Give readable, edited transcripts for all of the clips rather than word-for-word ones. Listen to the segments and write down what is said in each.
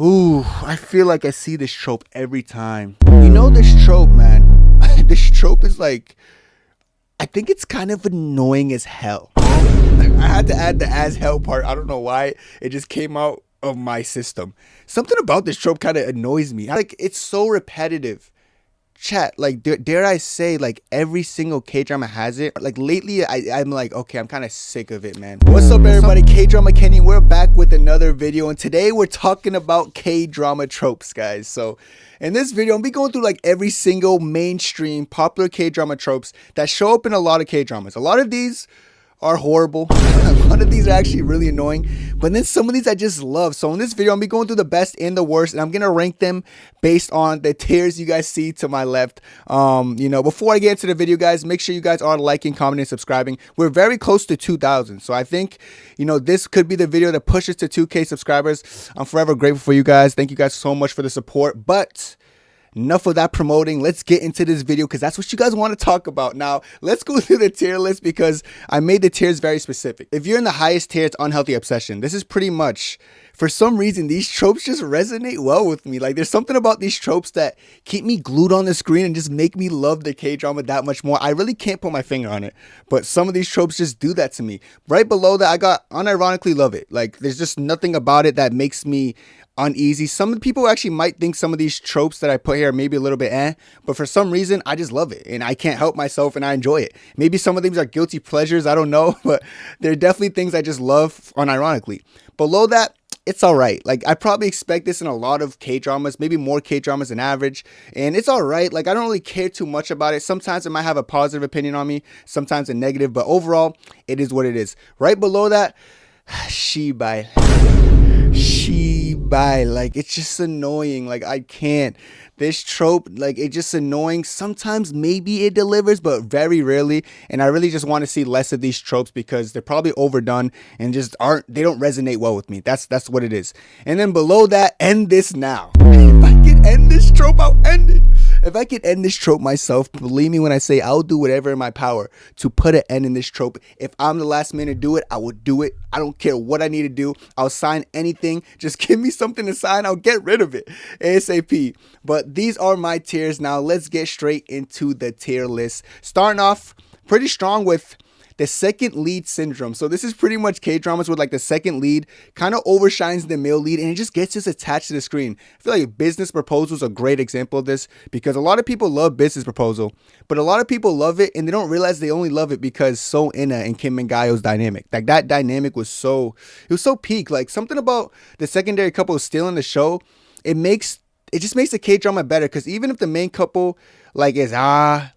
Ooh, I feel like I see this trope every time. You know this trope, man. This trope is like, I think it's kind of annoying as hell. I had to add the as hell part. I don't know why. It just came out of my system. Something about this trope kind of annoys me. Like, it's so repetitive. Chat, like, dare I say, like, every single K-drama has it. Like, lately, I'm like, okay, I'm kind of sick of it, man. What's up, everybody? K-Drama Kenny. We're back with another video, and today we're talking about K-drama tropes, guys. So, in this video, I'm be going through, like, every single mainstream popular K-drama tropes that show up in a lot of K-dramas. A lot of these are horrible. A lot of these are actually really annoying, but then some of these I just love. So in this video, I'm gonna be going through the best and the worst, and I'm gonna rank them based on the tiers you guys see to my left. Before I get into the video, guys, make sure you guys are liking, commenting, and subscribing. We're very close to 2,000, so I think this could be the video that pushes to 2K subscribers. I'm forever grateful for you guys. Thank you guys so much for the support. But enough of that promoting. Let's get into this video because that's what you guys want to talk about. Now, let's go through the tier list because I made the tiers very specific. If you're in the highest tier, it's unhealthy obsession. This is pretty much, for some reason, these tropes just resonate well with me. Like, there's something about these tropes that keep me glued on the screen and just make me love the K-drama that much more. I really can't put my finger on it, but some of these tropes just do that to me. Right below that, I got unironically love it. Like, there's just nothing about it that makes me uneasy. Some people actually might think some of these tropes that I put here are maybe a little bit but for some reason I just love it and I can't help myself and I enjoy it. Maybe some of these are guilty pleasures, I don't know, but they're definitely things I just love unironically. Below that, it's all right. Like, I probably expect this in a lot of K-dramas, maybe more K-dramas than average, and it's all right. Like, I don't really care too much about it. Sometimes it might have a positive opinion on me, sometimes a negative, but overall, it is what it is. Right below that, Shibai, like, it's just annoying. Like, I can't. This trope, like, it's just annoying. Sometimes maybe it delivers, but very rarely. And I really just want to see less of these tropes because they're probably overdone and just they don't resonate well with me. That's what it is. And then below that, end this now. If I could end this trope, I'll end it. If I could end this trope myself, believe me when I say I'll do whatever in my power to put an end in this trope. If I'm the last man to do it, I will do it. I don't care what I need to do. I'll sign anything. Just give me something to sign. I'll get rid of it ASAP. But these are my tiers. Now let's get straight into the tier list. Starting off pretty strong with the second lead syndrome. So this is pretty much K-dramas with, like, the second lead kind of overshines the male lead and it just gets us attached to the screen. I feel like Business Proposal is a great example of this because a lot of people love Business Proposal, but a lot of people love it and they don't realize they only love it because So Inna and Kim and Gaio's dynamic. Like, that dynamic was so peak. Like, something about the secondary couple stealing the show, it just makes the K-drama better because even if the main couple, like, is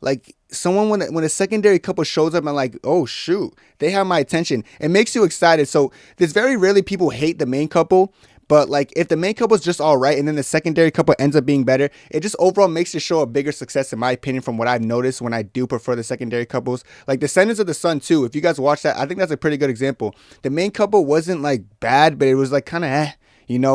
like, someone when a secondary couple shows up and like, oh shoot, they have my attention, it makes you excited. So there's very rarely people hate the main couple, but like, if the main couple is just all right and then the secondary couple ends up being better, it just overall makes the show a bigger success in my opinion from what I've noticed when I do prefer the secondary couples. Like Descendants of the Sun too, if you guys watch that, I think that's a pretty good example. The main couple wasn't like bad, but it was like kind of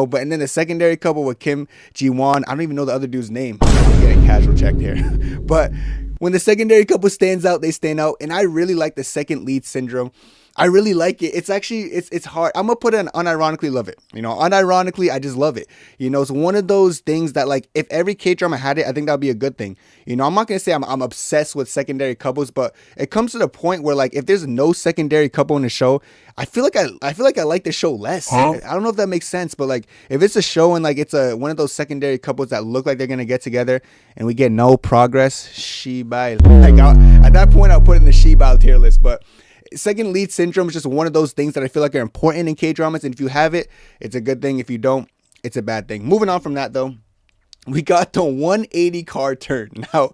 but and then the secondary couple with Kim Ji-won, I don't even know the other dude's name. I'm getting casual checked here. But when the secondary couple stands out, they stand out. And I really like the second lead syndrome. I really like it. It's actually, it's hard. I'm going to put it unironically love it. Unironically, I just love it. It's one of those things that, like, if every K-drama had it, I think that would be a good thing. I'm not going to say I'm obsessed with secondary couples, but it comes to the point where, like, if there's no secondary couple in the show, I feel like I like the show less. I don't know if that makes sense, but like, if it's a show and like it's one of those secondary couples that look like they're going to get together and we get no progress, Shibai. Like, at that point, I'll put it in the Shibai tier list, but second lead syndrome is just one of those things that I feel like are important in K-dramas, and if you have it, it's a good thing. If you don't, it's a bad thing. Moving on from that though, we got the 180 card turn. Now,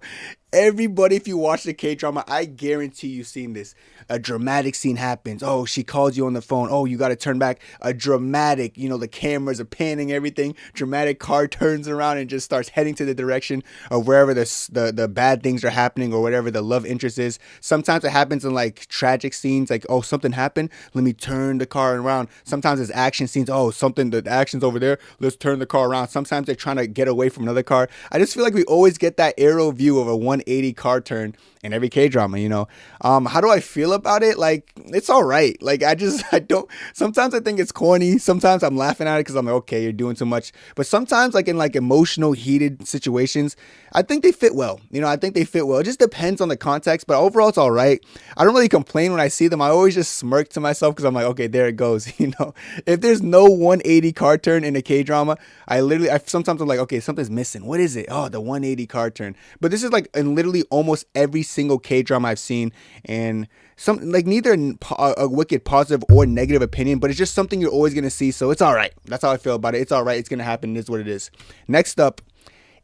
everybody, if you watch the K-drama, I guarantee you've seen this. A dramatic scene happens. Oh, she calls you on the phone. Oh, you got to turn back. A dramatic, the cameras are panning everything. Dramatic car turns around and just starts heading to the direction of wherever the bad things are happening or whatever the love interest is. Sometimes it happens in like tragic scenes, like, oh, something happened. Let me turn the car around. Sometimes it's action scenes. Oh, the action's over there. Let's turn the car around. Sometimes they're trying to get away from another car. I just feel like we always get that aerial view of a 180 180 car turn in every K-drama, you know. How do I feel about it? Like, it's all right. Like, I don't, sometimes I think it's corny. Sometimes I'm laughing at it because I'm like, okay, you're doing too much. But sometimes, like, in like emotional, heated situations, I think they fit well. You know, I think they fit well. It just depends on the context, but overall, it's all right. I don't really complain when I see them. I always just smirk to myself because I'm like, okay, there it goes. You know, if there's no 180 car turn in a K-drama, sometimes I'm like, okay, something's missing. What is it? Oh, the 180 car turn. But this is like in literally almost every single K-drama I've seen, and some like neither a wicked positive or negative opinion, but it's just something you're always gonna see. So it's all right. That's how I feel about it. It's all right. It's gonna happen. It is what it is. Next up,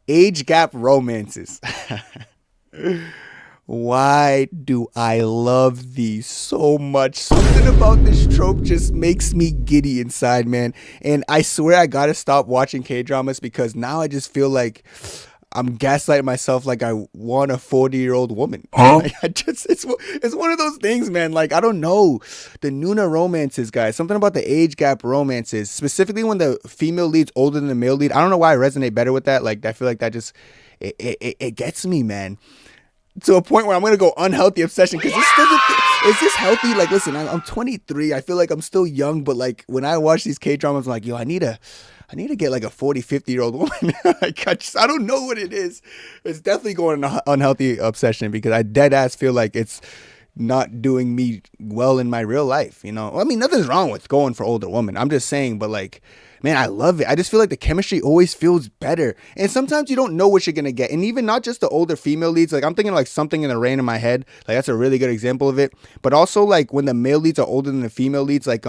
age gap romances. Why do I love these so much? Something about this trope just makes me giddy inside, man. And I swear I gotta stop watching K-dramas because now I just feel like I'm gaslighting myself like I want a 40-year-old woman. Huh? Like, it's one of those things, man. Like, I don't know. The Noona romances, guys. Something about the age gap romances, specifically when the female lead's older than the male lead. I don't know why I resonate better with that. Like, I feel like that just it gets me, man. To a point where I'm gonna go unhealthy obsession because is this healthy? Like, listen, I'm 23. I feel like I'm still young, but like when I watch these K-dramas, I'm like, yo, I need to get like a 40, 50-year-old woman. Like, I don't know what it is. It's definitely going an unhealthy obsession because I dead ass feel like it's not doing me well in my real life. You know, I mean, nothing's wrong with going for older women. I'm just saying, but like, man, I love it. I just feel like the chemistry always feels better. And sometimes you don't know what you're going to get. And even not just the older female leads. Like, I'm thinking like Something in the Rain in my head. Like, that's a really good example of it. But also, like, when the male leads are older than the female leads. Like,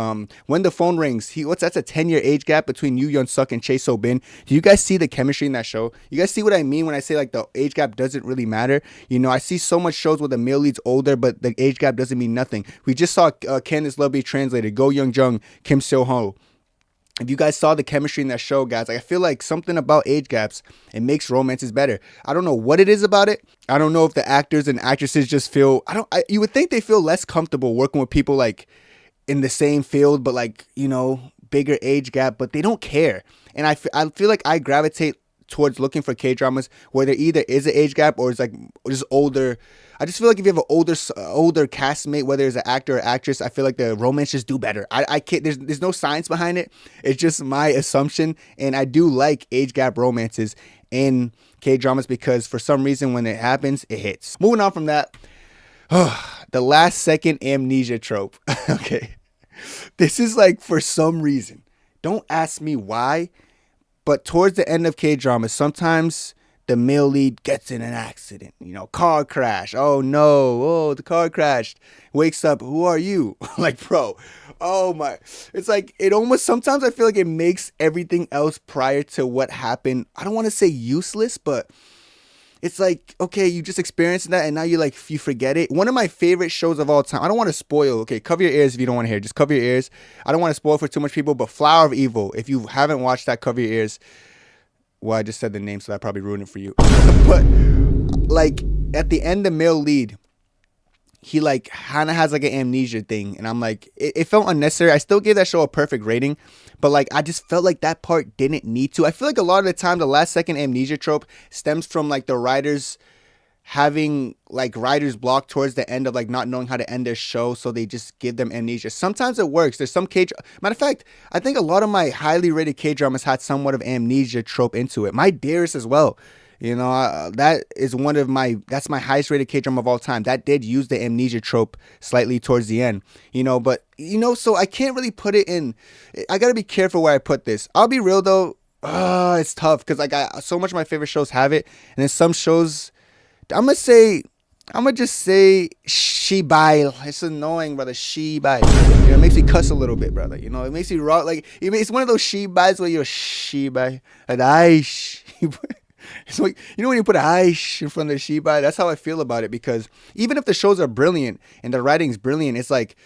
When the Phone Rings. That's a 10-year age gap between Yoo Yeon Suk and Chae So Bin. Do you guys see the chemistry in that show? You guys see what I mean when I say, like, the age gap doesn't really matter? You know, I see so much shows where the male lead's older, but the age gap doesn't mean nothing. We just saw Can This Love Be Translated? Go Young Jung, Kim Seo Ho. If you guys saw the chemistry in that show, guys, like, I feel like something about age gaps, it makes romances better. I don't know what it is about it. I don't know if the actors and actresses just feel, you would think they feel less comfortable working with people like in the same field, but like, you know, bigger age gap, but they don't care. And I feel like I gravitate towards looking for K-dramas where there either is an age gap or it's like just older. I just feel like if you have an older castmate, whether it's an actor or actress, I feel like the romance just do better. I can't. There's no science behind it. It's just my assumption, and I do like age gap romances in K-dramas because for some reason when it happens, it hits. Moving on from that, the last second amnesia trope. Okay, this is like for some reason. Don't ask me why, but towards the end of K-dramas, sometimes the male lead gets in an accident, you know, car crash. Oh no, oh, the car crashed. Wakes up, who are you? Like, bro, oh my. It's like, it almost, sometimes I feel like it makes everything else prior to what happened, I don't want to say useless, but it's like, okay, you just experienced that and now you forget it. One of my favorite shows of all time, I don't want to spoil, okay, cover your ears if you don't want to hear, just cover your ears. I don't want to spoil for too much people, but Flower of Evil, if you haven't watched that, cover your ears. Well, I just said the name, so that probably ruined it for you. But like at the end, the male lead, he like kind of has like an amnesia thing, and I'm like, it felt unnecessary. I still gave that show a perfect rating, but like I just felt like that part didn't need to. I feel like a lot of the time the last second amnesia trope stems from like the writers having like writer's block towards the end of like not knowing how to end their show, so they just give them amnesia. Sometimes it works. There's some matter of fact, I think a lot of my highly rated K-dramas had somewhat of amnesia trope into it. My Dearest as well. You know, that is that's my highest rated K-drama of all time. That did use the amnesia trope slightly towards the end, you know, but you know, so I can't really put it in. I gotta be careful where I put this. I'll be real though. It's tough because like so much of my favorite shows have it, and then some shows, I'm gonna just say Shibai. It's annoying, brother. Shibai. You know, it makes me cuss a little bit, brother. You know, it makes me raw. Like, it's one of those Shibais where you're Shibai. Like, aish. It's like, you know, when you put aish in front of the Shibai, that's how I feel about it. Because even if the shows are brilliant and the writing's brilliant, it's like,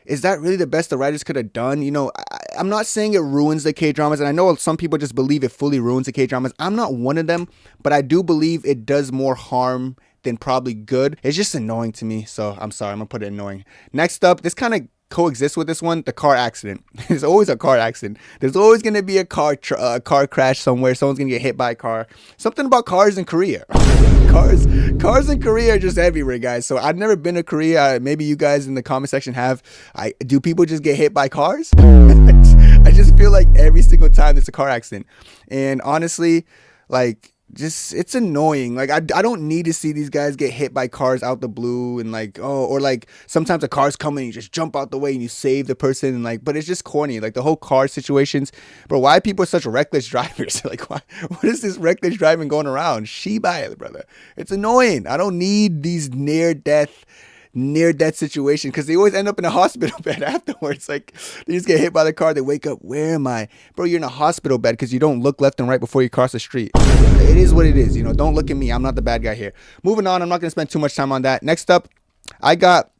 is that really the best the writers could have done? You know, I'm not saying it ruins the K-dramas, and I know some people just believe it fully ruins the K-dramas. I'm not one of them, but I do believe it does more harm than probably good. It's just annoying to me, so I'm sorry, I'm gonna put it annoying. Next up, this kind of coexists with this one, the car accident. There's always a car accident. There's always gonna be a car crash somewhere. Someone's gonna get hit by a car. Something about cars in Korea. cars in Korea are just everywhere, guys. So I've never been to Korea. Maybe you guys in the comment section have. Do people just get hit by cars? I just feel like every single time there's a car accident, and honestly, like, just, it's annoying. Like, I don't need to see these guys get hit by cars out the blue, and like, oh, or like sometimes a car's coming and you just jump out the way and you save the person, and like, but it's just corny. Like the whole car situations, bro. Why are people such reckless drivers? Like, what is this reckless driving going around? Shiba, brother. It's annoying. I don't need these near death situation, because they always end up in a hospital bed afterwards. Like, they just get hit by the car, they wake up, where am I? Bro, you're in a hospital bed because you don't look left and right before you cross the street. It is what it is, you know. Don't look at me, I'm not the bad guy here. Moving on, I'm not going to spend too much time on that. Next up, I got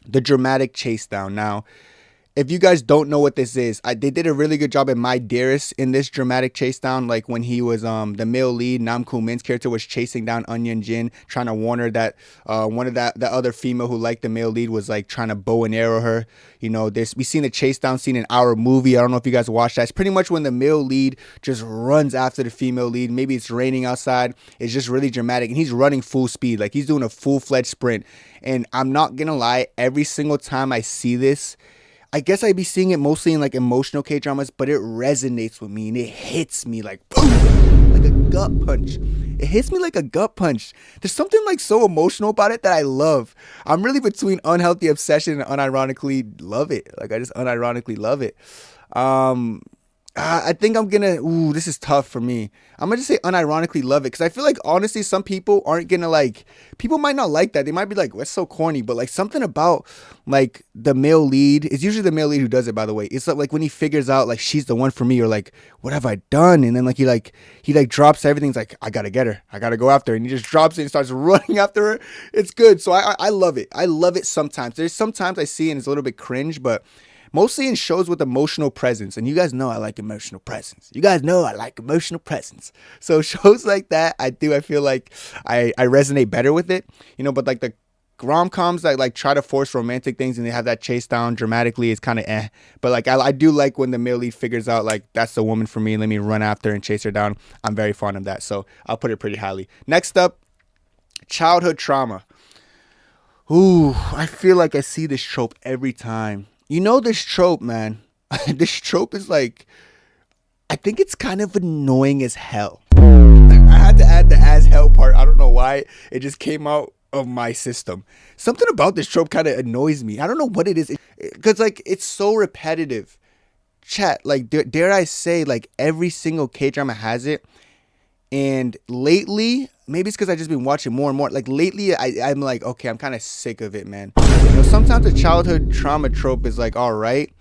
the dramatic Chasedown. Now, if you guys don't know what this is, they did a really good job in My Dearest in this dramatic chase down. Like when he was the male lead, Nam Koo Min's character was chasing down Onion Jin, trying to warn her that one of the other female who liked the male lead was like trying to bow and arrow her. You know, we seen the chase down scene in our movie. I don't know if you guys watched that. It's pretty much when the male lead just runs after the female lead. Maybe it's raining outside. It's just really dramatic, and he's running full speed. Like he's doing a full-fledged sprint. And I'm not gonna lie, every single time I see this, I guess I'd be seeing it mostly in like emotional K-dramas, but it resonates with me and it hits me like boom, like a gut punch. It hits me like a gut punch. There's something like so emotional about it that I love. I'm really between unhealthy obsession and unironically love it. Like I just unironically love it. I think I'm gonna, this is tough for me. I'm gonna just say unironically love it, because I feel like honestly some people aren't gonna like, people might not like that. They might be like, that's so corny, but like something about like the male lead, it's usually the male lead who does it, by the way. It's like when he figures out like she's the one for me, or like, what have I done? And then like he drops everything. It's like, I gotta get her, I gotta go after her, and he just drops it and starts running after her. It's good. So I love it. I love it sometimes. There's sometimes I see it and it's a little bit cringe, but mostly in shows with emotional presence. And you guys know I like emotional presence. So shows like that, I feel like I resonate better with it. You know, but like the rom-coms that like try to force romantic things and they have that chase down dramatically is kind of eh. But like I do like when the male lead figures out like that's the woman for me, let me run after her and chase her down. I'm very fond of that. So I'll put it pretty highly. Next up, childhood trauma. Ooh, I feel like I see this trope every time. You know this trope, man. This trope is like, I think it's kind of annoying as hell. I had to add the as hell part. I don't know why. It just came out of my system. Something about this trope kind of annoys me. I don't know what it is. Because like, it's so repetitive. Chat, like, dare I say, like, every single K-drama has it. And lately, maybe it's because I've just been watching more and more. Like lately, I'm like, okay, I'm kind of sick of it, man. You know, sometimes the childhood trauma trope is like, all right.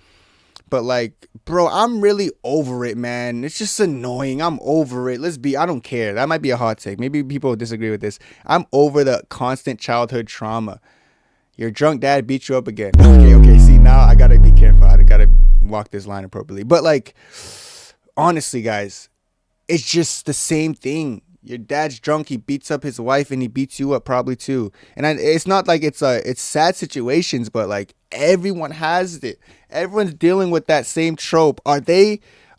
But like, bro, I'm really over it, man. It's just annoying. I'm over it. I don't care. That might be a hot take. Maybe people will disagree with this. I'm over the constant childhood trauma. Your drunk dad beat you up again. Okay. See, now I got to be careful. I got to walk this line appropriately. But like, honestly, guys, it's just the same thing. Your dad's drunk, he beats up his wife, and he beats you up probably too. And it's not like it's sad situations, but like everyone has it. Everyone's dealing with that same trope. Are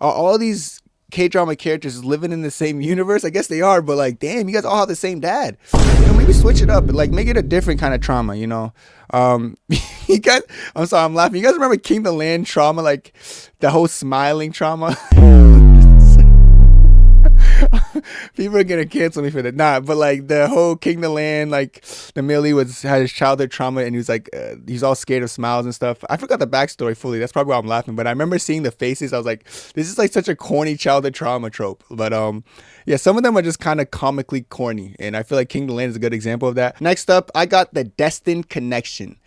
all these K-drama characters living in the same universe? I guess they are, but like, damn, you guys all have the same dad. You know, maybe switch it up, like make it a different kind of trauma, you know? You guys, I'm sorry, I'm laughing. You guys remember King the Land trauma, like the whole smiling trauma? People are gonna cancel me for that. Nah, but like the whole King the Land, like the Millie had his childhood trauma and he was like, he's all scared of smiles and stuff. I forgot the backstory fully. That's probably why I'm laughing. But I remember seeing the faces. I was like, this is like such a corny childhood trauma trope. But yeah, some of them are just kind of comically corny, and I feel like King the Land is a good example of that. Next up, I got the Destined Connection.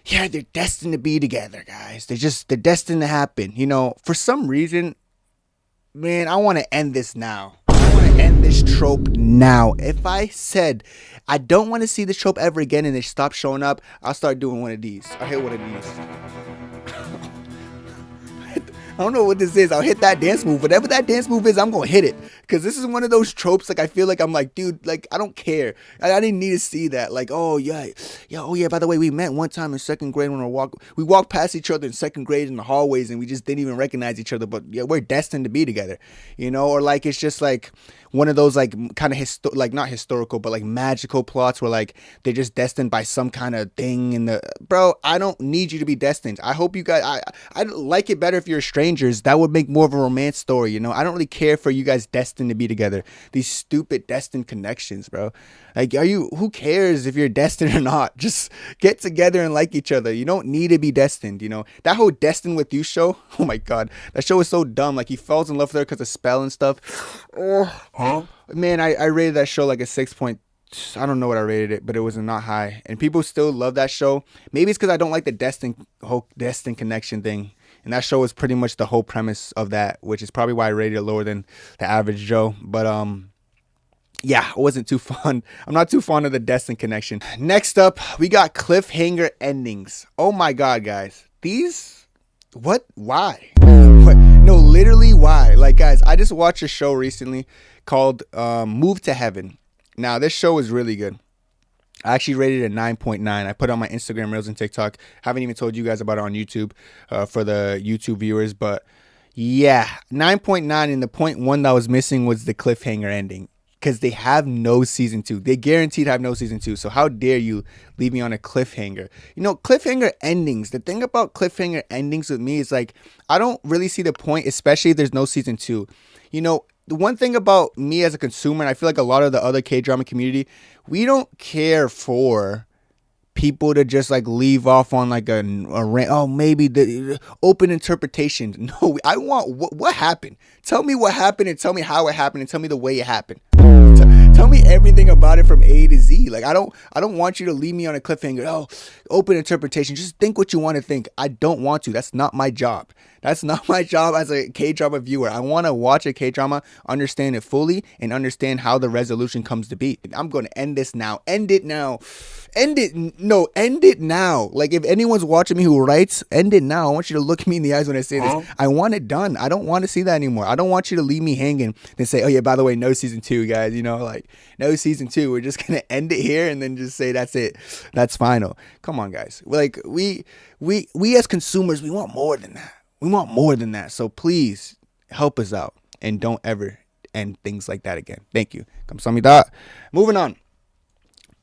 Yeah, they're destined to be together, guys. They're destined to happen. You know, for some reason, man, I want to end this now. I want to end this trope now. If I said I don't want to see this trope ever again and they stop showing up, I'll start doing one of these. I'll hit one of these. don't know what this is. I'll hit that dance move. Whatever that dance move is, I'm gonna hit it. Cause this is one of those tropes. Like I feel like I'm like, dude, like I don't care. I didn't need to see that. Like, oh yeah, oh yeah. By the way, we met one time in second grade when we walked past each other in second grade in the hallways, and we just didn't even recognize each other. But yeah, we're destined to be together, you know. Or like it's just like one of those like kind of like not historical, but like magical plots where like they're just destined by some kind of thing in the. Bro, I don't need you to be destined. I hope you guys. I like it better if you're strangers. That would make more of a romance story, you know. I don't really care for you guys destined to be together. These stupid destined connections, bro. Like, who cares if you're destined or not? Just get together and like each other. You don't need to be destined, you know. That whole Destined With You show, oh my god, that show is so dumb. Like, he falls in love with her because of spell and stuff. Oh, man, I rated that show like a 6 point. I don't know what I rated it, but it was not high. And people still love that show. Maybe it's because I don't like the whole Destined Connection thing. And that show was pretty much the whole premise of that, which is probably why I rated it lower than the average Joe. But yeah, it wasn't too fun. I'm not too fond of the Destined Connection. Next up, we got cliffhanger endings. Oh my god, guys. These, what? Why? What? No, literally why? Like, guys, I just watched a show recently called Move to Heaven. Now, this show is really good. I actually rated it a 9.9. I put it on my Instagram Reels and TikTok. Haven't even told you guys about it on YouTube for the YouTube viewers. But yeah, 9.9. And the point one that was missing was the cliffhanger ending. Because they have no season 2. They guaranteed have no season 2. So how dare you leave me on a cliffhanger? You know, cliffhanger endings. The thing about cliffhanger endings with me is like, I don't really see the point, especially if there's no season 2. You know, the one thing about me as a consumer, and I feel like a lot of the other K-drama community, we don't care for people to just like leave off on like maybe the open interpretation. No, I want what happened. Tell me what happened and tell me how it happened and tell me the way it happened. Tell me everything about it from A to Z. Like I don't want you to leave me on a cliffhanger. Oh, open interpretation. Just think what you want to think. I don't want to. That's not my job. That's not my job as a K-drama viewer. I want to watch a K-drama, understand it fully, and understand how the resolution comes to be. I'm going to end this now. End it now. End it. No, end it now. Like, if anyone's watching me who writes, end it now. I want you to look me in the eyes when I say this. I want it done. I don't want to see that anymore. I don't want you to leave me hanging and say, oh, yeah, by the way, no season 2, guys. You know, like, no season 2. We're just going to end it here and then just say that's it. That's final. Come on, guys. Like, we as consumers, we want more than that. We want more than that. So please help us out and don't ever end things like that again. Thank you. Kamsahamnida. Moving on.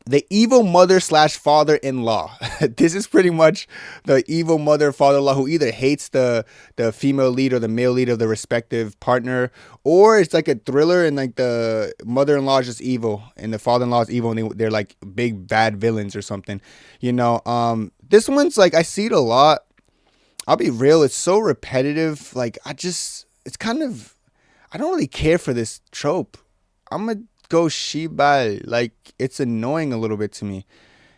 The evil mother / father-in-law. This is pretty much the evil mother, father-in-law who either hates the female lead or the male lead of the respective partner, or it's like a thriller and like the mother-in-law is just evil and the father-in-law is evil and they're like big bad villains or something. You know, this one's like, I see it a lot. I'll be real, it's so repetitive. Like, it's kind of, I don't really care for this trope. I'm gonna go Shibai. Like, it's annoying a little bit to me,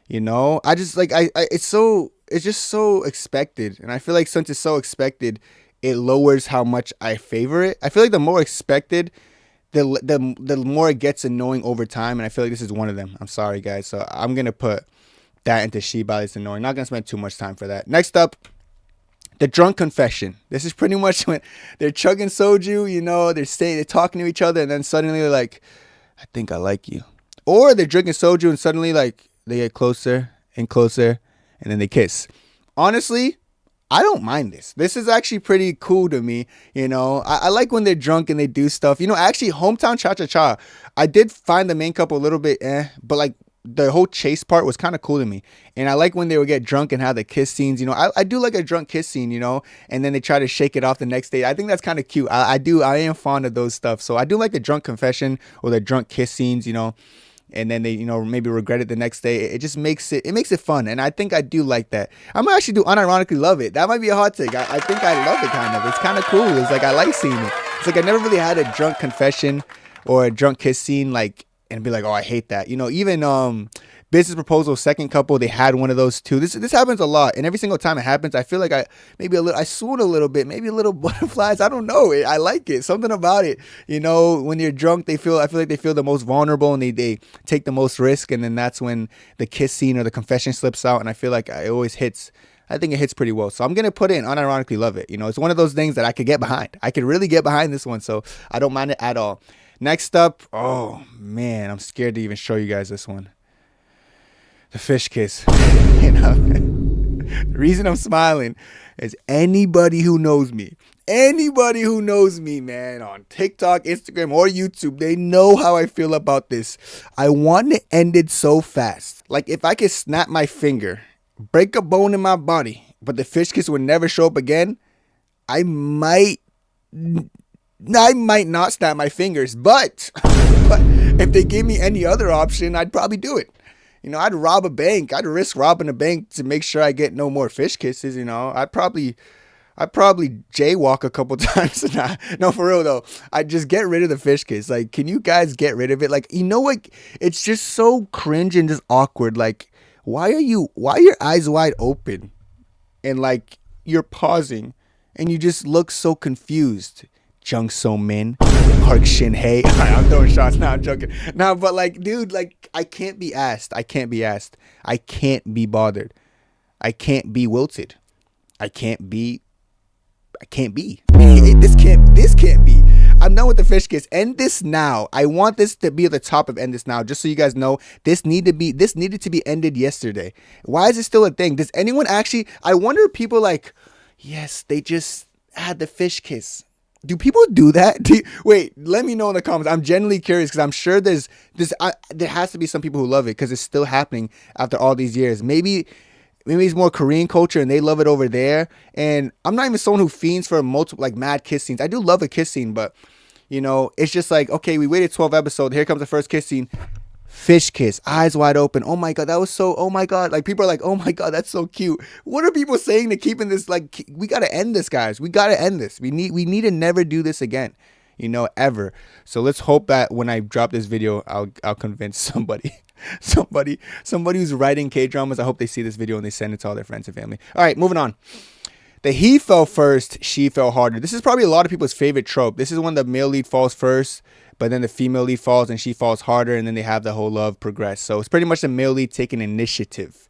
you know. I just like it's just so expected, and I feel like since it's so expected, it lowers how much I favor it. I feel like the more expected, the more it gets annoying over time, and I feel like this is one of them. I'm sorry, guys, so I'm gonna put that into Shibai. It's annoying. Not gonna spend too much time for that. Next up, the drunk confession. This is pretty much when they're chugging soju, you know, they're talking to each other, and then suddenly they're like, I think I like you. Or they're drinking soju and suddenly like they get closer and closer and then they kiss. Honestly, I don't mind this. This is actually pretty cool to me. You know, I like when they're drunk and they do stuff. You know, actually, Hometown Cha-Cha-Cha, I did find the main couple a little bit but like the whole chase part was kind of cool to me. And I like when they would get drunk and have the kiss scenes. You know, I do like a drunk kiss scene, you know, and then they try to shake it off the next day. I think that's kind of cute. I am fond of those stuff. So I do like the drunk confession or the drunk kiss scenes, you know, and then they, you know, maybe regret it the next day. It just makes it fun. And I think I do like that. I'm actually do unironically love it. That might be a hot take. I think I love it kind of. It's kind of cool. It's like, I like seeing it. It's like I never really had a drunk confession or a drunk kiss scene like, and be like, oh, I hate that. You know, even Business Proposal, Second Couple, they had one of those too. This happens a lot, and every single time it happens, I feel like I swoon a little bit, maybe a little butterflies. I don't know. I like it. Something about it. You know, when you're drunk, I feel like they feel the most vulnerable and they take the most risk, and then that's when the kiss scene or the confession slips out, and I feel like it always hits. I think it hits pretty well. So I'm gonna put it in unironically love it. You know, it's one of those things that I could get behind. I could really get behind this one, so I don't mind it at all. Next up, oh man, I'm scared to even show you guys this one. The fish kiss. You know, the reason I'm smiling is anybody who knows me, man, on TikTok, Instagram, or YouTube, they know how I feel about this. I want to end it so fast. Like, if I could snap my finger, break a bone in my body, but the fish kiss would never show up again, I might not snap my fingers, but if they gave me any other option, I'd probably do it. You know, I'd rob a bank. I'd risk robbing a bank to make sure I get no more fish kisses. You know, I'd probably jaywalk a couple times. No, for real though. I'd just get rid of the fish kiss. Like, can you guys get rid of it? Like, you know what? It's just so cringe and just awkward. Like, why are your eyes wide open and like you're pausing and you just look so confused? Jung So Min, Park Shin Hye. I'm throwing shots now. I'm joking. No, but like, dude, like, I can't be asked. I can't be bothered. I can't be wilted. I can't be. This can't be. I'm done with the fish kiss. End this now. I want this to be at the top of end this now. Just so you guys know, this needed to be ended yesterday. Why is it still a thing? Does anyone actually? I wonder if people like, yes, they just had the fish kiss. Do people do that? Wait, let me know in the comments. I'm genuinely curious because I'm sure there has to be some people who love it because it's still happening after all these years. Maybe it's more Korean culture and they love it over there. And I'm not even someone who fiends for multiple like mad kiss scenes. I do love a kiss scene, but you know, it's just like, okay, we waited 12 episodes. Here comes the first kiss scene. Fish kiss, eyes wide open. Oh my god, that was so. Oh my god, like people are like, oh my god, that's so cute. What are people saying to keeping this? Like, we gotta end this, guys. We gotta end this. We need to never do this again, you know, ever. So let's hope that when I drop this video, I'll convince somebody who's writing K-dramas. I hope they see this video and they send it to all their friends and family. All right, moving on. The he fell first, she fell harder. This is probably a lot of people's favorite trope. This is when the male lead falls first, but then the female lead falls and she falls harder, and then they have the whole love progress. So it's pretty much the male lead taking initiative.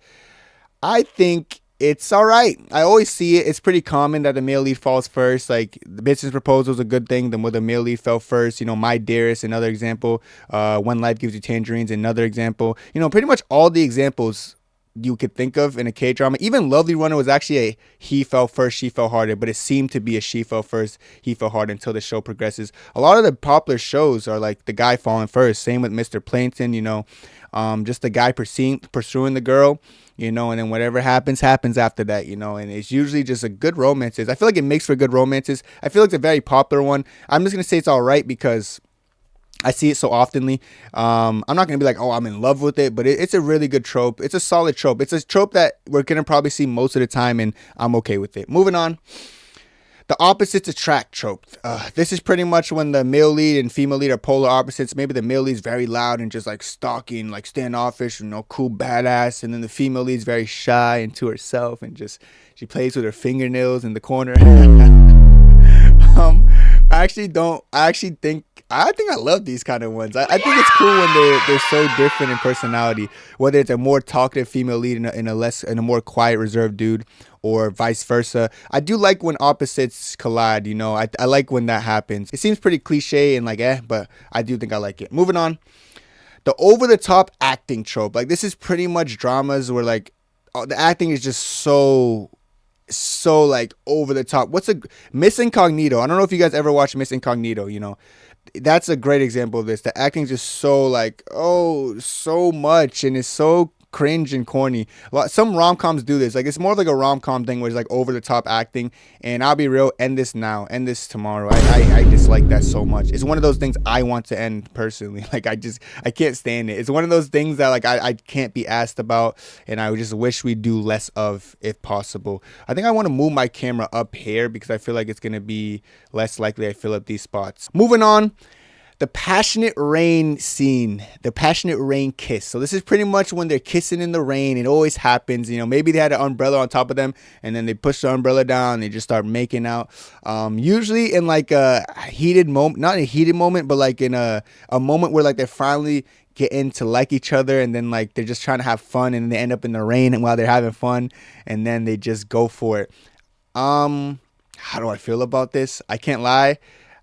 I think it's all right. I always see it. It's pretty common that the male lead falls first. Like, the business proposal is a good thing. Then when the male lead fell first, you know, My Dearest, another example. When Life Gives You Tangerines, another example. You know, pretty much all the examples you could think of in a K-drama. Even Lovely Runner was actually a he fell first, she fell harder, but it seemed to be a she fell first, he fell harder until the show progresses. A lot of the popular shows are like the guy falling first. Same with Mr. Plankton, you know, just the guy pursuing the girl, you know, and then whatever happens after that, you know, and it's usually just a good romances. I feel like it makes for good romances. I feel like it's a very popular one. I'm just going to say it's all right because I see it so oftenly. I'm not going to be like, oh, I'm in love with it, but it's a really good trope. It's a solid trope. It's a trope that we're going to probably see most of the time, and I'm okay with it. Moving on. The opposites attract trope. This is pretty much when the male lead and female lead are polar opposites. Maybe the male lead is very loud and just like stalking, like standoffish, you know, cool badass. And then the female lead is very shy and to herself and just, she plays with her fingernails in the corner. I think I love these kind of ones. I think it's cool when they're so different in personality. Whether it's a more talkative female lead and a more quiet, reserved dude, or vice versa. I do like when opposites collide. You know, I like when that happens. It seems pretty cliche and like but I do think I like it. Moving on, the over the top acting trope. Like, this is pretty much dramas where like the acting is just so like over the top. What's a Miss Incognito? I don't know if you guys ever watched Miss Incognito. You know, that's a great example of this. The acting is just so like, oh, so much, and it's so cringe and corny. Some rom-coms do this. Like, it's more like a rom-com thing where it's like over the top acting. And I'll be real, end this now, end this tomorrow. I dislike that so much. It's one of those things I want to end personally. Like, I can't stand it. It's one of those things that like I can't be asked about, and I just wish we do less of if possible. I think I want to move my camera up here because I feel like it's gonna be less likely I fill up these spots. Moving on. The passionate rain scene, the passionate rain kiss. So this is pretty much when they're kissing in the rain. It always happens. You know, maybe they had an umbrella on top of them and then they push the umbrella down and they just start making out. Usually in like a heated moment, not a heated moment, but like in a moment where like they're finally getting to like each other, and then like they're just trying to have fun, and they end up in the rain while they're having fun, and then they just go for it. How do I feel about this? I can't lie.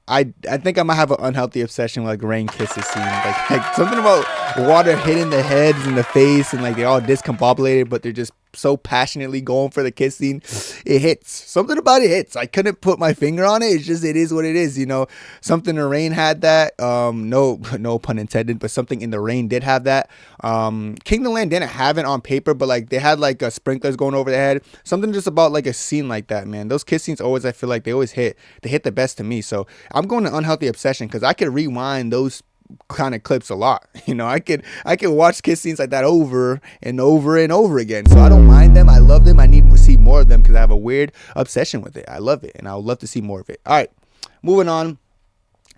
I think I might have an unhealthy obsession with like rain kisses scene. Like something about water hitting the heads and the face, and like they're all discombobulated, but they're just so passionately going for the kiss scene. It hits. Something about it hits. I couldn't put my finger on it. It's just, it is what it is, you know. Something in the rain had that. No pun intended, but something in the rain did have that. Kingdom Land didn't have it on paper, but like they had like sprinklers going over their head. Something just about like a scene like that, man. Those kiss scenes always, I feel like they always hit. They hit the best to me. So I'm going to unhealthy obsession because I could rewind those kind of clips a lot. You know, I could watch kiss scenes like that over and over and over again. So I don't mind them. I love them. I need to see more of them because I have a weird obsession with it. I love it, and I would love to see more of it. All right, moving on.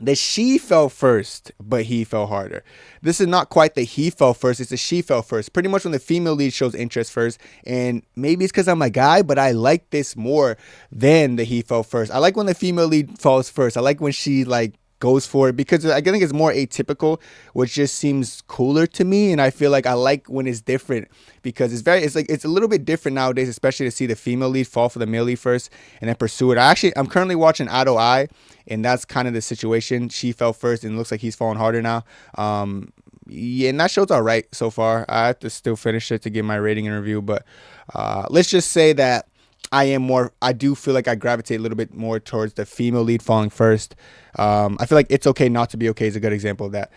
The she fell first, but he fell harder. This is not quite the he fell first. It's the she fell first. Pretty much when the female lead shows interest first. And maybe it's because I'm a guy, but I like this more than the he fell first. I like when the female lead falls first. I like when she like goes for it because I think it's more atypical, which just seems cooler to me. And I feel like I like when it's different because it's a little bit different nowadays, especially to see the female lead fall for the male lead first and then pursue it. I'm currently watching Ado Eye, and that's kind of the situation. She fell first and it looks like he's falling harder now. Yeah, and that show's all right so far. I have to still finish it to give my rating and review, but let's just say that I do feel like I gravitate a little bit more towards the female lead falling first. I feel like It's Okay Not to Be Okay is a good example of that.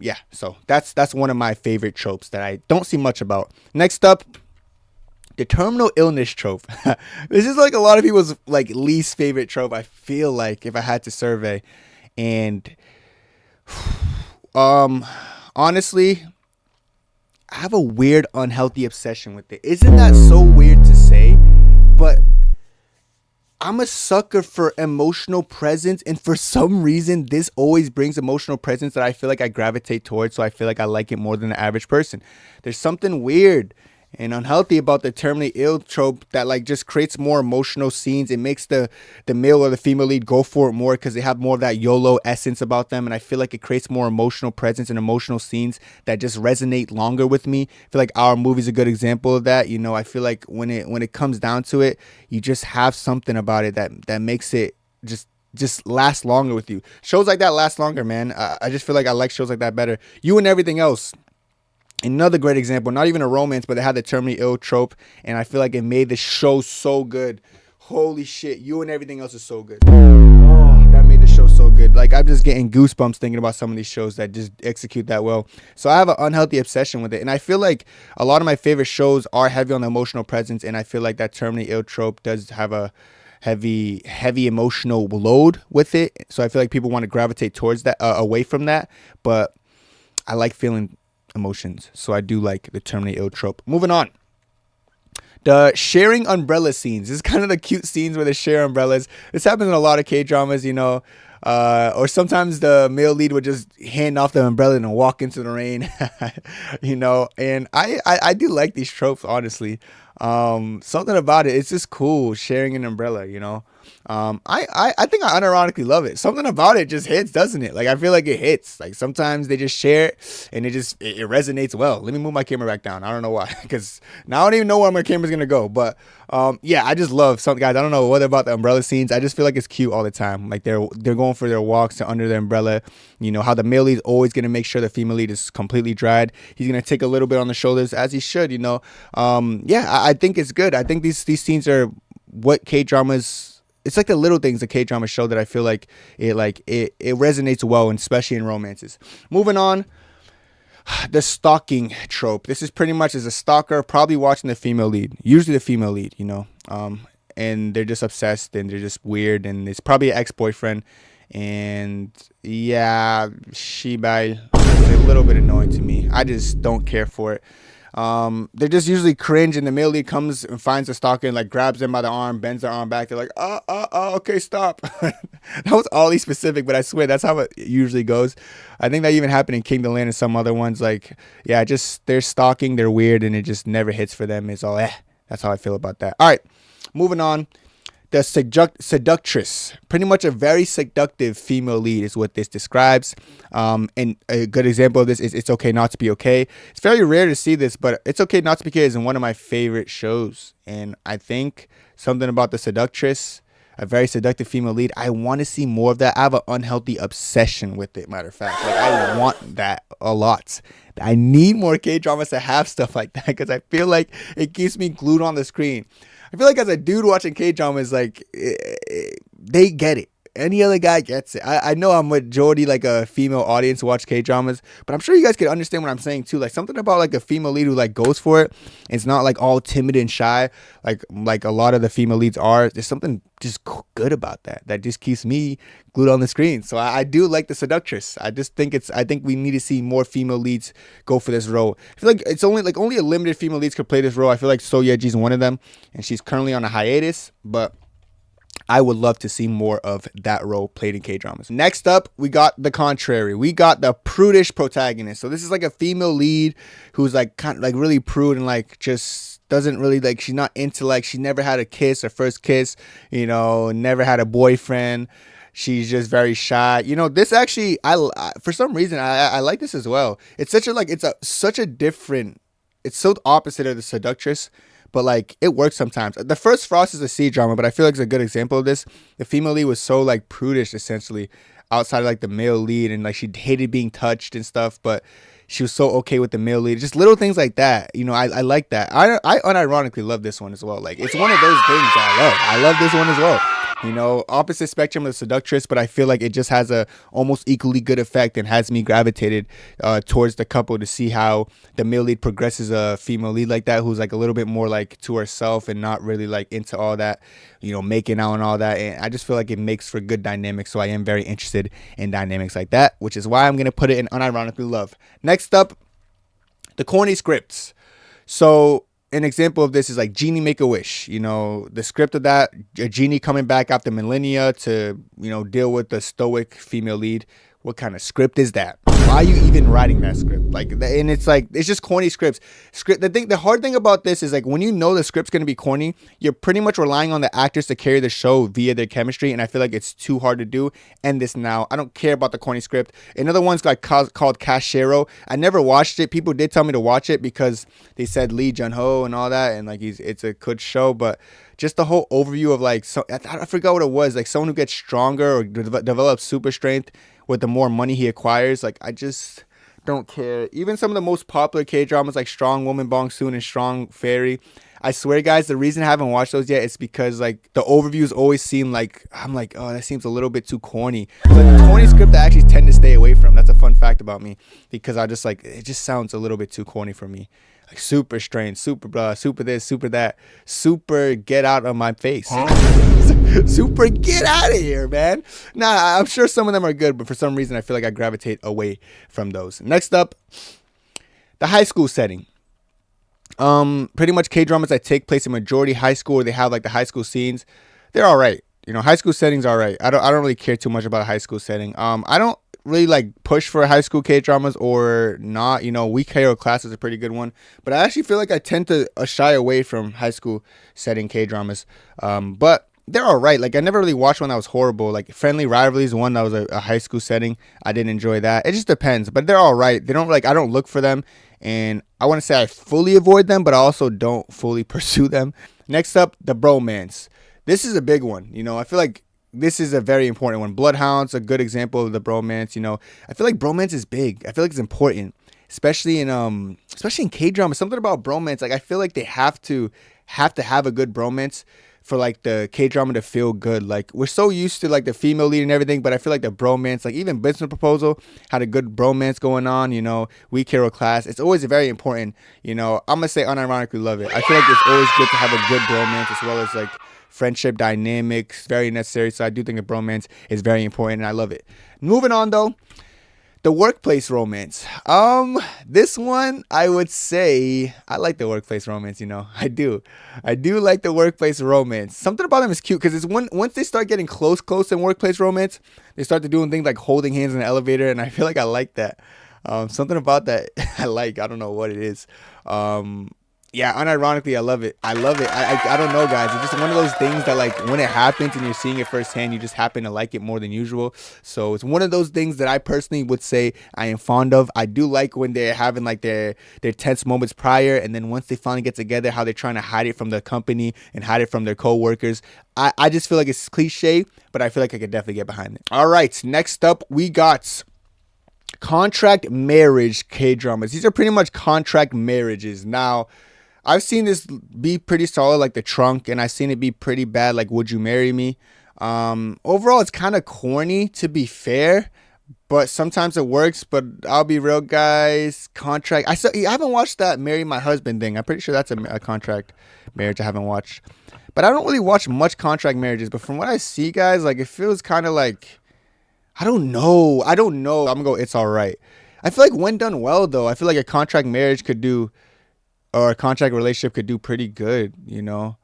Yeah, so that's one of my favorite tropes that I don't see much about. Next up, the terminal illness trope. This is like a lot of people's like least favorite trope, I feel like, if I had to survey. And honestly, I have a weird unhealthy obsession with it. Isn't that so weird to say? But I'm a sucker for emotional presence, and for some reason this always brings emotional presence that I feel like I gravitate towards, so I feel like I like it more than the average person. There's something weird and unhealthy about the terminally ill trope that like just creates more emotional scenes. It makes the male or the female lead go for it more because they have more of that YOLO essence about them, and I feel like it creates more emotional presence and emotional scenes that just resonate longer with me. I feel like Our Movie's a good example of that. You know, I feel like when it comes down to it, you just have something about it that makes it just last longer with you. Shows like that last longer, man. I just feel like I like shows like that better. You and Everything Else, another great example, not even a romance, but they had the terminally ill trope, and I feel like it made the show so good. Holy shit, You and Everything Else is so good. Oh, that made the show so good. Like, I'm just getting goosebumps thinking about some of these shows that just execute that well. So I have an unhealthy obsession with it, and I feel like a lot of my favorite shows are heavy on the emotional presence, and I feel like that terminally ill trope does have a heavy emotional load with it. So I feel like people want to gravitate towards that, away from that, but I like feeling emotions, so I do like the terminally ill trope. Moving on, the sharing umbrella scenes. This is kind of the cute scenes where they share umbrellas. This happens in a lot of K-dramas, you know, or sometimes the male lead would just hand off the umbrella and walk into the rain. You know, and I do like these tropes, honestly. Something about it, it's just cool sharing an umbrella, you know. I think I unironically love it. Something about it just hits, doesn't it? Like, I feel like it hits. Like, sometimes they just share it and it resonates well. Let me move my camera back down. I don't know why, because now I don't even know where my camera's gonna go. But yeah, I just love some guys. I don't know what about the umbrella scenes. I just feel like it's cute all the time. Like, they're going for their walks under the umbrella. You know how the male lead is always gonna make sure the female lead is completely dried. He's gonna take a little bit on the shoulders, as he should. You know, yeah, I think it's good. I think these scenes are what K-dramas. It's like the little things the K-drama show that I feel like it resonates well, and especially in romances. Moving on, the stalking trope. This is pretty much as a stalker probably watching the female lead, usually the female lead, you know, and they're just obsessed and they're just weird, and it's probably an ex-boyfriend, and yeah, Shibai is a little bit annoying to me. I just don't care for it. They're just usually cringe, and the male lead comes and finds the stalker and like grabs them by the arm, bends their arm back. They're like, okay, stop. That was oddly specific, but I swear that's how it usually goes. I think that even happened in Kingdom Land and some other ones. Like, yeah, just they're stalking, they're weird, and it just never hits for them. It's all That's how I feel about that. All right, moving on. The seductress, pretty much a very seductive female lead is what this describes. And a good example of this is It's Okay Not to Be Okay. It's very rare to see this, but It's Okay Not to Be Okay is one of my favorite shows. And I think something about the seductress, a very seductive female lead, I want to see more of that. I have an unhealthy obsession with it, matter of fact. Like, I want that a lot. I need more K-dramas to have stuff like that because I feel like it keeps me glued on the screen. I feel like as a dude watching K-dramas, like, they get it. Any other guy gets it. I know I'm majority like a female audience who watch K-dramas, but I'm sure you guys can understand what I'm saying too. Like, something about like a female lead who like goes for it. It's not like all timid and shy like a lot of the female leads are. There's something just good about that just keeps me glued on the screen. So I do like the seductress. I think we need to see more female leads go for this role. I feel like it's only a limited female leads could play this role. I feel like So Yeji's one of them, and she's currently on a hiatus, but I would love to see more of that role played in K-dramas. Next up, we got the contrary. We got the prudish protagonist. So this is like a female lead who's like kind of like really prude and like just doesn't really like, she's not into like, she never had a kiss, her first kiss, you know, never had a boyfriend. She's just very shy. You know, this actually, for some reason, I like this as well. It's such a like, such a different, it's so opposite of the seductress. But like, it works sometimes. The first Frost is a C drama, but I feel like it's a good example of this. The female lead was so like prudish, essentially, outside of like the male lead, and like she hated being touched and stuff, but she was so okay with the male lead. Just little things like that. You know, I like that. I unironically love this one as well. Like, it's one of those things I love. I love this one as well. You know, opposite spectrum of the seductress, but I feel like it just has a almost equally good effect and has me gravitated towards the couple to see how the male lead progresses a female lead like that, who's like a little bit more like to herself and not really like into all that, you know, making out and all that. And I just feel like it makes for good dynamics. So I am very interested in dynamics like that, which is why I'm going to put it in unironically love. Next up, the corny scripts. So an example of this is like Genie Make a Wish. You know, the script of that, a genie coming back after millennia to, you know, deal with the stoic female lead. What kind of script is that? Why are you even writing that script? Like, and it's like, it's just corny scripts. The hard thing about this is like, when you know the script's going to be corny, you're pretty much relying on the actors to carry the show via their chemistry. And I feel like it's too hard to do. End this now. I don't care about the corny script. Another one's like called Cashero. I never watched it. People did tell me to watch it because they said Lee Jun-ho and all that. And like, it's a good show, but just the whole overview of like, so I forgot what it was. Like, someone who gets stronger or develops super strength with the more money he acquires. Like, I just don't care. Even some of the most popular K-dramas like Strong Woman Bong Soon and Strong Fairy, I swear, guys, the reason I haven't watched those yet is because like the overviews always seem like, I'm like, oh, that seems a little bit too corny. Like, the corny script I actually tend to stay away from. That's a fun fact about me, because I just like, it just sounds a little bit too corny for me. Like, super strange, super blah, super this, super that, super get out of my face. Super get out of here, man. Nah, I'm sure some of them are good, but for some reason I feel like I gravitate away from those. Next up, the high school setting. Pretty much K-dramas that take place in majority high school, or they have like the high school scenes. They're all right. You know, high school settings are all right. I don't really care too much about a high school setting. I don't really like push for high school K-dramas or not. You know, Weak Hero Class is a pretty good one, but I actually feel like I tend to shy away from high school setting K-dramas. But they're all right. Like, I never really watched one that was horrible. Like, Friendly Rivalry is one that was a high school setting. I didn't enjoy that. It just depends, but they're all right. They don't like, I don't look for them, and I want to say I fully avoid them, but I also don't fully pursue them. Next up, the Bromance. This is a big one. You know, I feel like this is a very important one. Bloodhound's a good example of the Bromance. You know, I feel like Bromance is big. I feel like it's important, especially in K-drama. Something about Bromance, like, I feel like they have to have a good Bromance for like the K-drama to feel good. Like, we're so used to like the female lead and everything, but I feel like the Bromance, like even Business Proposal had a good Bromance going on. You know, Weak Hero Class, it's always very important. You know, I'm gonna say unironically love it. I feel like it's always good to have a good Bromance, as well as like friendship dynamics, very necessary. So I do think a Bromance is very important, and I love it. Moving on though, the workplace romance. This one, I would say I like the workplace romance. You know, I do like the workplace romance. Something about them is cute, because it's once they start getting close in workplace romance, they start to doing things like holding hands in the elevator, and I feel like I like that. Something about that I like. I don't know what it is. Yeah, unironically, I love it. I love it. I don't know, guys. It's just one of those things that, like, when it happens and you're seeing it firsthand, you just happen to like it more than usual. So it's one of those things that I personally would say I am fond of. I do like when they're having, like, their tense moments prior, and then once they finally get together, how they're trying to hide it from the company and hide it from their co-workers. I just feel like it's cliche, but I feel like I could definitely get behind it. All right, next up, we got contract marriage K-dramas. These are pretty much contract marriages. Now, I've seen this be pretty solid, like The Trunk, and I've seen it be pretty bad, like Would You Marry Me? Overall, it's kind of corny, to be fair, but sometimes it works. But I'll be real, guys. Contract. I haven't watched that Marry My Husband thing. I'm pretty sure that's a contract marriage I haven't watched. But I don't really watch much contract marriages. But from what I see, guys, like, it feels kind of like, I don't know. I'm gonna go, it's all right. I feel like when done well, though, I feel like a contract marriage could do, or a contract relationship could do pretty good, you know.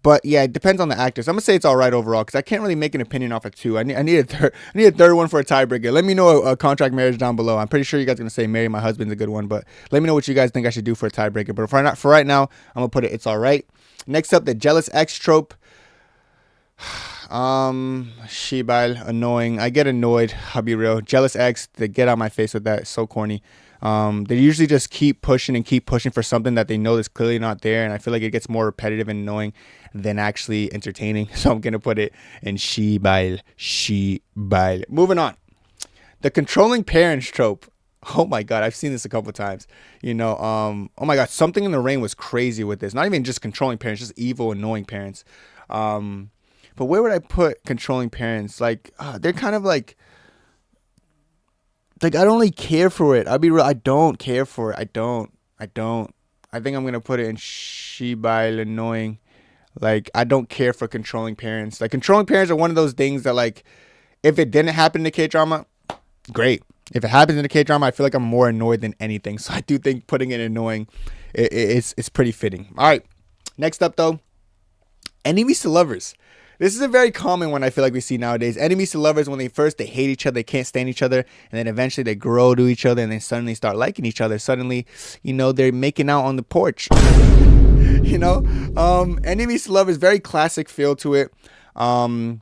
But yeah, it depends on the actors. I'm gonna say it's all right overall because I can't really make an opinion off of two. I need a third one for a tiebreaker. Let me know a contract marriage down below. I'm pretty sure you guys are gonna say Marry My Husband's a good one, but let me know what you guys think I should do for a tiebreaker. But for right now, I'm gonna put it, it's all right. Next up, the jealous ex trope. Shibal, annoying. I get annoyed. I'll be real. Jealous ex, they get on my face with that. It's so corny. They usually just keep pushing for something that they know is clearly not there, and I feel like it gets more repetitive and annoying than actually entertaining. So I'm gonna put it in Shibal. Moving on, the controlling parents trope. Oh my god, I've seen this a couple times. You know, oh my god, Something in the Rain was crazy with this. Not even just controlling parents, just evil, annoying parents. But where would I put controlling parents? Like, they're kind of like I don't really care for it. I'll be real. I don't care for it. I don't. I think I'm going to put it in Shibal, annoying. Like, I don't care for controlling parents. Like, controlling parents are one of those things that, like, if it didn't happen in a K-drama, great. If it happens in a K-drama, I feel like I'm more annoyed than anything. So I do think putting it annoying, it's pretty fitting. All right. Next up, though, enemies to lovers. This is a very common one I feel like we see nowadays. Enemies to lovers, when they hate each other, they can't stand each other, and then eventually they grow to each other, and then suddenly start liking each other. Suddenly, you know, they're making out on the porch. You know? Enemies to lovers, very classic feel to it. I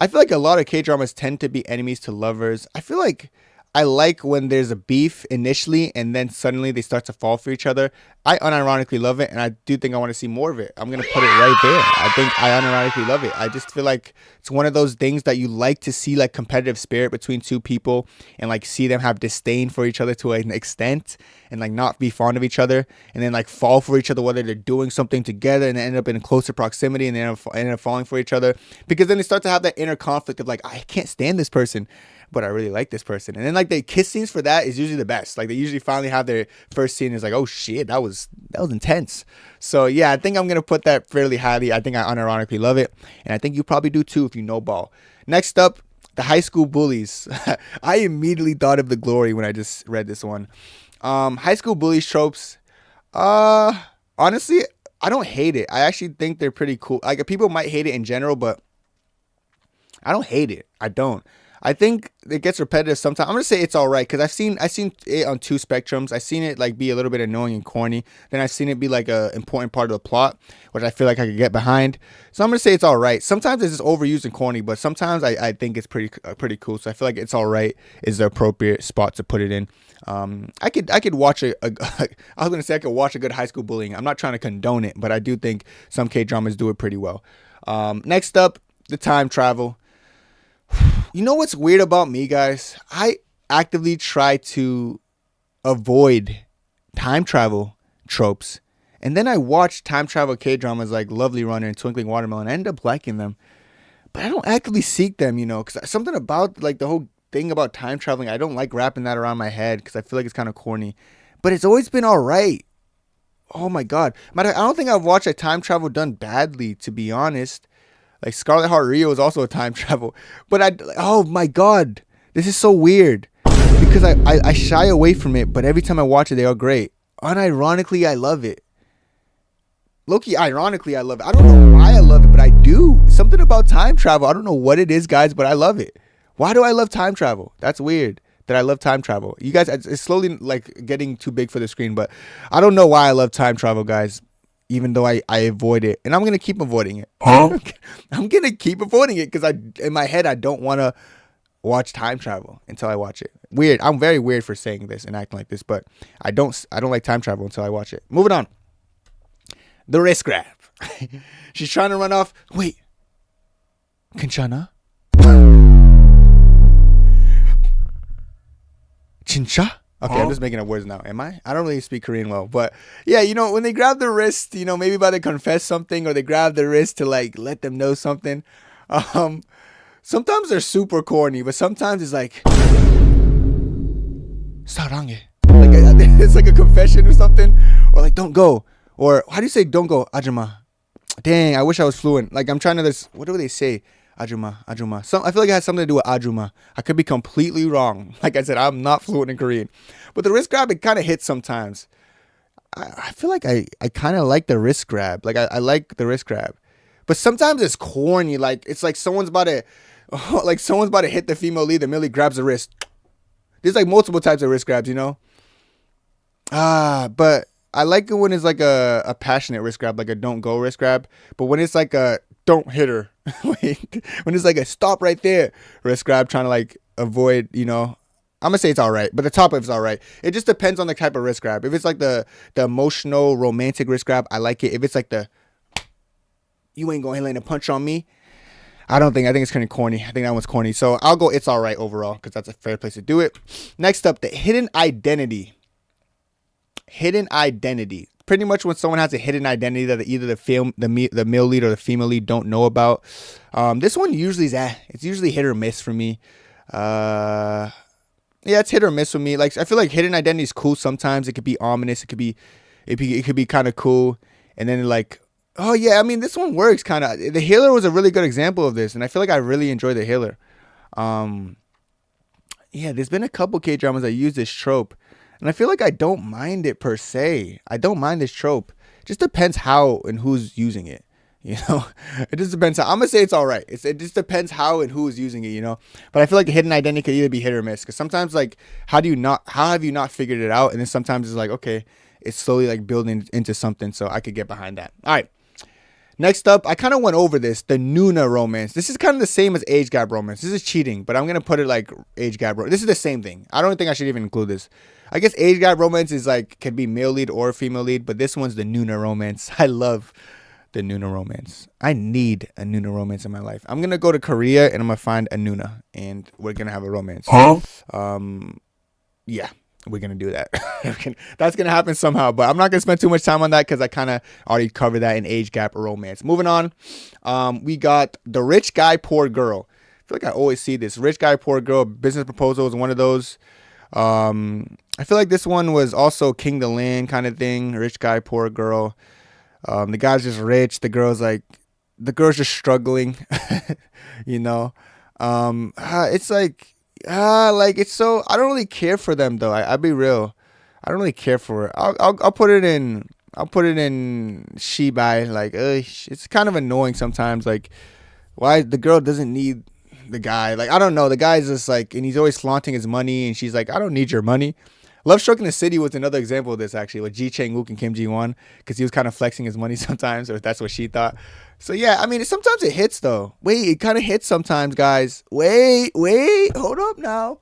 feel like a lot of K-dramas tend to be enemies to lovers. I feel like I like when there's a beef initially and then suddenly they start to fall for each other. I unironically love it, and I do think I want to see more of it. I'm going to put it right there. I think I unironically love it. I just feel like it's one of those things that you like to see, like, competitive spirit between two people, and, like, see them have disdain for each other to an extent, and, like, not be fond of each other, and then, like, fall for each other, whether they're doing something together and they end up in closer proximity and they end up falling for each other, because then they start to have that inner conflict of, like, I can't stand this person, but I really like this person. And then, like, the kiss scenes for that is usually the best. Like, they usually finally have their first scene, is like, oh shit, that was intense. So yeah, I think I'm gonna put that fairly highly. I think I unironically love it, and I think you probably do too if you know ball. Next up, the high school bullies. I immediately thought of The Glory when I just read this one. High school bullies tropes. Honestly, I don't hate it. I actually think they're pretty cool. Like, people might hate it in general, but I don't hate it. I don't. I think it gets repetitive sometimes. I'm gonna say it's all right because I've seen it on two spectrums. I've seen it, like, be a little bit annoying and corny. Then I've seen it be, like, a important part of the plot, which I feel like I could get behind. So I'm gonna say it's all right. Sometimes it's just overused and corny, but sometimes I think it's pretty cool. So I feel like it's all right is the appropriate spot to put it in. I could watch I was gonna say I could watch a good high school bullying. I'm not trying to condone it, but I do think some K dramas do it pretty well. Next up, the time travel. You know what's weird about me, guys? I actively try to avoid time travel tropes. And then I watch time travel K-dramas like Lovely Runner and Twinkling Watermelon. I end up liking them. But I don't actively seek them, you know, because something about, like, the whole thing about time traveling, I don't like wrapping that around my head because I feel like it's kind of corny. But it's always been all right. Oh, my God. I don't think I've watched a time travel done badly, to be honest. Like, Scarlet Heart Rio is also a time travel. But oh my God, this is so weird. Because I shy away from it, but every time I watch it, they are great. Unironically, I love it. Low-key, ironically, I love it. I don't know why I love it, but I do. Something about time travel. I don't know what it is, guys, but I love it. Why do I love time travel? That's weird. that I love time travel. You guys, it's slowly like getting too big for the screen, but I don't know why I love time travel, guys. Even though I avoid it, and I'm gonna keep avoiding it. Huh? I'm gonna keep avoiding it because in my head I don't want to watch time travel until I watch it. Weird. I'm very weird for saying this and acting like this, but I don't like time travel until I watch it. Moving on. The wrist grab. She's trying to run off. Wait. Kanchana? Chincha? Okay, I'm just making up words now. Am I? I don't really speak Korean well. But yeah, you know, when they grab the wrist, you know, maybe about to confess something, or they grab the wrist to like let them know something. Sometimes they're super corny, but sometimes it's like 사랑해. Like it's like a confession or something. Or like don't go. Or how do you say don't go? Ajuma. Dang, I wish I was fluent. Like I'm trying to what do they say? Ajuma. I feel like it has something to do with Ajuma. I could be completely wrong. Like I said, I'm not fluent in Korean. But the wrist grab, it kind of hits sometimes. I feel like I kind of like the wrist grab. Like I like the wrist grab. But sometimes it's corny. Like it's like someone's about to hit the female lead. The male lead grabs the wrist. There's like multiple types of wrist grabs, you know? But I like it when it's like a passionate wrist grab, like a don't go wrist grab. But when it's like a don't hit her, when it's like a stop right there wrist grab, trying to like avoid, you know, I'm gonna say it's all right, but the top of it's all right. It just depends on the type of wrist grab. If it's like the emotional romantic wrist grab, I like it. If it's like the you ain't gonna land a punch on me, I think it's kind of corny. I think that one's corny. So I'll go it's all right overall because that's a fair place to do it. Next up, the hidden identity. Hidden identity. Pretty much when someone has a hidden identity that either the male lead or the female lead don't know about. This one usually is it's usually hit or miss for me. Yeah, it's hit or miss for me. Like I feel like hidden identity is cool sometimes. It could be ominous. It could be kind of cool. And then like, oh yeah, I mean this one works kind of. The Healer was a really good example of this, and I feel like I really enjoy The Healer. Yeah, there's been a couple K-dramas that use this trope. And I feel like I don't mind it per se. I don't mind this trope. It just depends how and who's using it. You know, it just depends. I'm gonna say it's all right. It just depends how and who is using it. You know, but I feel like the hidden identity could either be hit or miss. Because sometimes like, how have you not figured it out? And then sometimes it's like, okay, it's slowly like building into something. So I could get behind that. All right. Next up, I kind of went over this, the Noona Romance. This is kind of the same as age gap romance. This is cheating, but I'm going to put it like age gap romance. This is the same thing. I don't think I should even include this. I guess age gap romance is like, could be male lead or female lead, but this one's the Noona Romance. I love the Noona Romance. I need a Noona Romance in my life. I'm going to go to Korea and I'm going to find a Noona and we're going to have a romance. Huh? Yeah. We're going to do that. That's going to happen somehow, but I'm not going to spend too much time on that because I kind of already covered that in age gap romance. Moving on, we got the rich guy, poor girl. I feel like I always see this. Rich guy, poor girl, business proposal is one of those. I feel like this one was also King the Land kind of thing. Rich guy, poor girl. The guy's just rich. The girl's just struggling, you know. It's like, it's so, I don't really care for them though. I'll be real. I don't really care for it. I'll put it in Shibai. Like, it's kind of annoying sometimes. Like, why the girl doesn't need the guy. Like, I don't know. The guy's just like, and he's always flaunting his money, and she's like, I don't need your money. Love Struck in the City was another example of this actually, with Ji Chang-wook and Kim Ji-won, because he was kind of flexing his money sometimes, or that's what she thought. So yeah, I mean, sometimes it hits though. Wait, it kind of hits sometimes, guys. Wait, hold up now.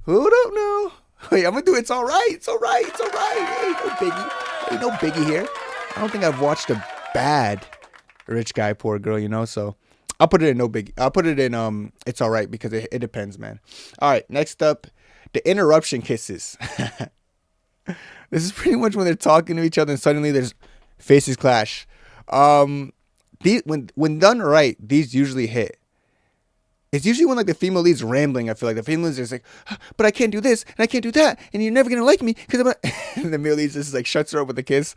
Wait, I'm gonna do It's All Right. It's all right. Ain't no biggie here. I don't think I've watched a bad rich guy, poor girl, you know. So I'll put it in no biggie. I'll put it in It's All Right because it depends, man. All right, next up, the Interruption Kisses. This is pretty much when they're talking to each other and suddenly there's faces clash. When done right, these usually hit. It's usually when like the female lead's rambling. I feel like the female lead's just like, but I can't do this and I can't do that, and you're never gonna like me because and the male lead just like shuts her up with a kiss.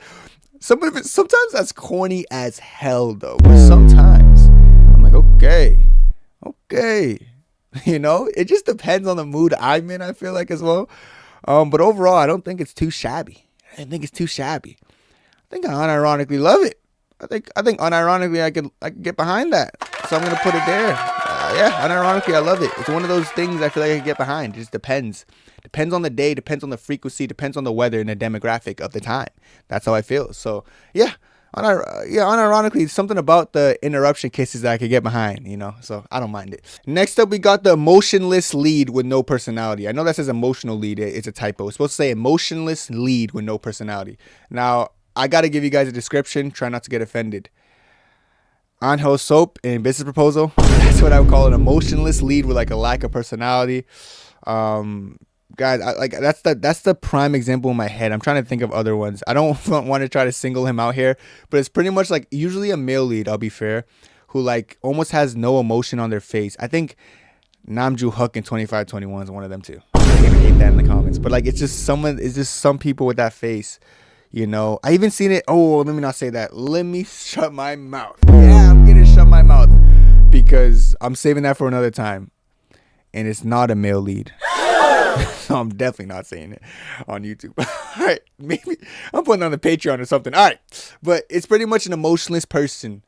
Sometimes that's corny as hell though. But sometimes I'm like, okay, you know, it just depends on the mood I'm in. I feel like as well. But overall, I don't think it's too shabby. I think I unironically love it. I think unironically I could get behind that. So I'm gonna put it there. yeah, unironically, I love it. It's one of those things I feel like I can get behind. It just depends. Depends on the day, depends on the frequency, depends on the weather and the demographic of the time. That's how I feel. So yeah, unironically, something about the interruption kisses that I could get behind, you know, so I don't mind it. Next up, we got the emotionless lead with no personality. I know that says emotional lead. It's a typo. It's supposed to say emotionless lead with no personality. Now, I got to give you guys a description. Try not to get offended. On-house soap in Business Proposal. That's what I would call an emotionless lead with like a lack of personality. Guys, that's the prime example in my head. I'm trying to think of other ones. I don't want to try to single him out here, but it's pretty much like usually a male lead, I'll be fair, who like almost has no emotion on their face. I think Namju Hook in 2521 is one of them too. I even hate that in the comments, but like it's just some people with that face. You know, I even seen it. Oh, let me not say that. Let me shut my mouth. Yeah, I'm gonna shut my mouth because I'm saving that for another time. And it's not a male lead. So I'm definitely not saying it on YouTube. All right, maybe I'm putting it on the Patreon or something. All right, but it's pretty much an emotionless person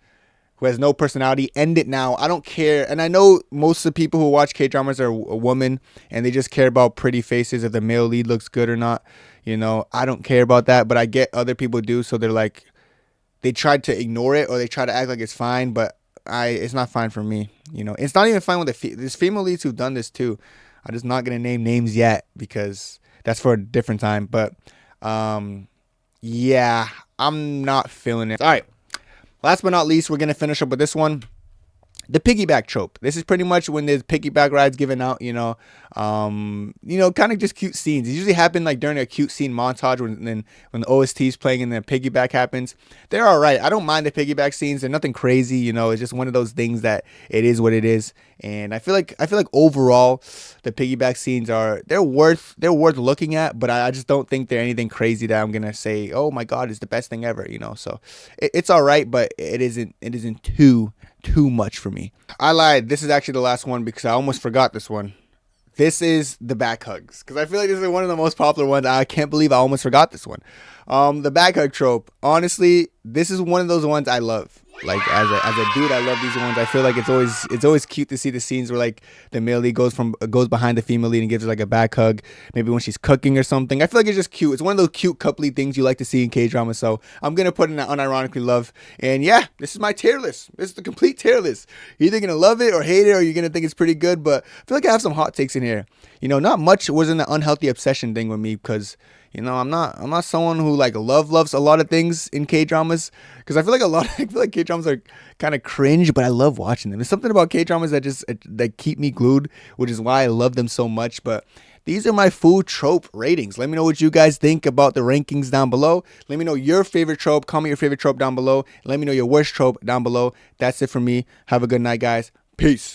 who has no personality. End it now. I don't care. And I know most of the people who watch K-dramas are a woman and they just care about pretty faces, if the male lead looks good or not. You know, I don't care about that, but I get other people do. So they're like, they try to ignore it or they try to act like it's fine, but it's not fine for me. You know, it's not even fine with there's female leads who've done this too. I'm just not going to name names yet because that's for a different time. But yeah, I'm not feeling it. All right. Last but not least, we're going to finish up with this one. The piggyback trope. This is pretty much when there's piggyback rides given out, you know, kind of just cute scenes. It usually happen like during a cute scene montage when the OST is playing and then piggyback happens. They're all right. I don't mind the piggyback scenes. They're nothing crazy, you know. It's just one of those things that it is what it is. And I feel like overall the piggyback scenes they're worth looking at, but I just don't think they're anything crazy that I'm gonna say, oh my god, it's the best thing ever, you know. So it's all right, but it isn't too much for me. I lied. This is actually the last one because I almost forgot this one. This is the back hugs because I feel like this is one of the most popular ones. I can't believe I almost forgot this one. The back hug trope. Honestly, this is one of those ones I love. Like as a dude, I love these ones. I feel like it's always cute to see the scenes where like the male lead goes behind the female lead and gives her like a back hug. Maybe when she's cooking or something. I feel like it's just cute. It's one of those cute coupley things you like to see in K-drama. So I'm gonna put in that unironically love. And yeah, this is my tier list. This is the complete tier list. You're either gonna love it or hate it, or you're gonna think it's pretty good. But I feel like I have some hot takes in here. You know, not much was in the unhealthy obsession thing with me because, you know, I'm not someone who like loves a lot of things in K-dramas because I feel like K-dramas are kind of cringe, but I love watching them. There's something about K-dramas that keep me glued, which is why I love them so much. But these are my full trope ratings. Let me know what you guys think about the rankings down below. Let me know your favorite trope. Comment your favorite trope down below. Let me know your worst trope down below. That's it for me. Have a good night, guys. Peace.